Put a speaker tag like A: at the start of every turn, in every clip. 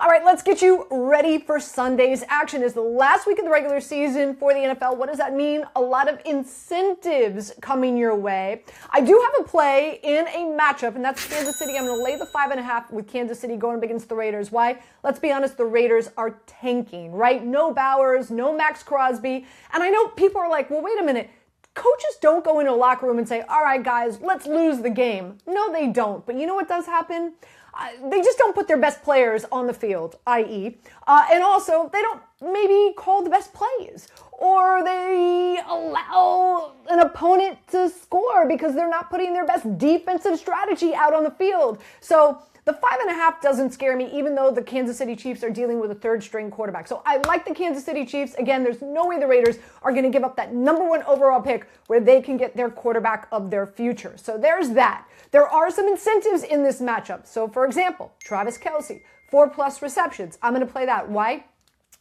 A: All right, let's get you ready for Sunday's action. It's the last week of the regular season for the NFL. What does that mean? A lot of incentives coming your way. I do have a play in a matchup, and that's Kansas City. I'm going to lay the 5.5 with Kansas City going up against the Raiders. Why? Let's be honest, the Raiders are tanking, right? No Bowers, no Max Crosby. And I know people are like, well, wait a minute. Coaches don't go into a locker room and say, all right, guys, let's lose the game. No, they don't. But you know what does happen? They just don't put their best players on the field, i.e. And also, they don't maybe call the best plays. Or they allow an opponent to score because they're not putting their best defensive strategy out on the field. So the 5.5 doesn't scare me, even though the Kansas City Chiefs are dealing with a third-string quarterback. So I like the Kansas City Chiefs. Again, there's no way the Raiders are going to give up that number 1 overall pick where they can get their quarterback of their future. So there's that. There are some incentives in this matchup. So, for example, Travis Kelce, 4+ receptions. I'm going to play that. Why?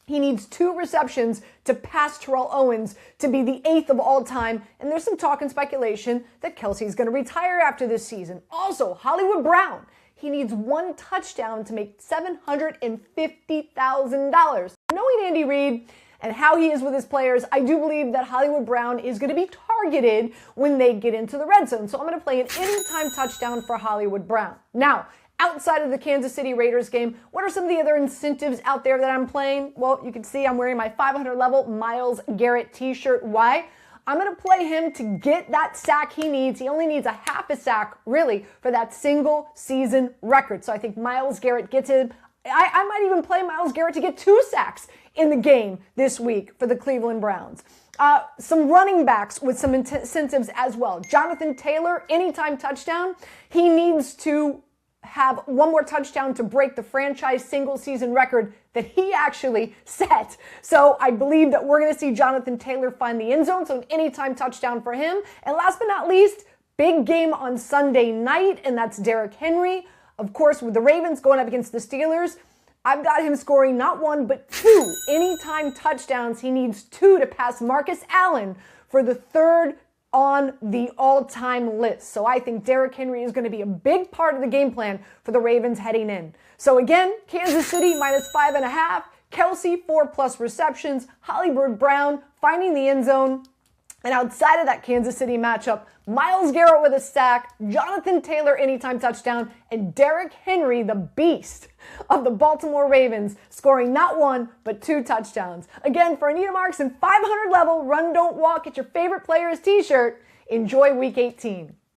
A: He needs 2 receptions to pass Terrell Owens to be the 8th of all time. And there's some talk and speculation that Kelce's going to retire after this season. Also, Hollywood Brown. He needs 1 touchdown to make $750,000. Knowing Andy Reid and how he is with his players, I do believe that Hollywood Brown is going to be targeted when they get into the red zone. So I'm going to play an anytime touchdown for Hollywood Brown. Now, outside of the Kansas City Raiders game, what are some of the other incentives out there that I'm playing? Well, you can see I'm wearing my 500 level Myles Garrett t-shirt. Why? I'm going to play him to get that sack he needs. He only needs a half a sack, really, for that single season record. So I think Myles Garrett gets it. I might even play Myles Garrett to get 2 sacks in the game this week for the Cleveland Browns. Some running backs with some incentives as well. Jonathan Taylor, anytime touchdown. He needs to have 1 more touchdown to break the franchise single season record that he actually set. So I believe that we're going to see Jonathan Taylor find the end zone. So an anytime touchdown for him. And last but not least, big game on Sunday night, and that's Derrick Henry. Of course, with the Ravens going up against the Steelers, I've got him scoring not 1, but 2 anytime touchdowns. He needs 2 to pass Marcus Allen for the 3rd on the all-time list. So I think Derrick Henry is going to be a big part of the game plan for the Ravens heading in. So again, Kansas City minus 5.5, Kelce 4+ receptions, Hollywood Brown finding the end zone. And outside of that Kansas City matchup, Myles Garrett with a sack, Jonathan Taylor anytime touchdown, and Derrick Henry, the beast of the Baltimore Ravens, scoring not 1, but 2 touchdowns. Again, for Anita Marks and 500 level Run Don't Walk, get your favorite players t-shirt. Enjoy Week 18.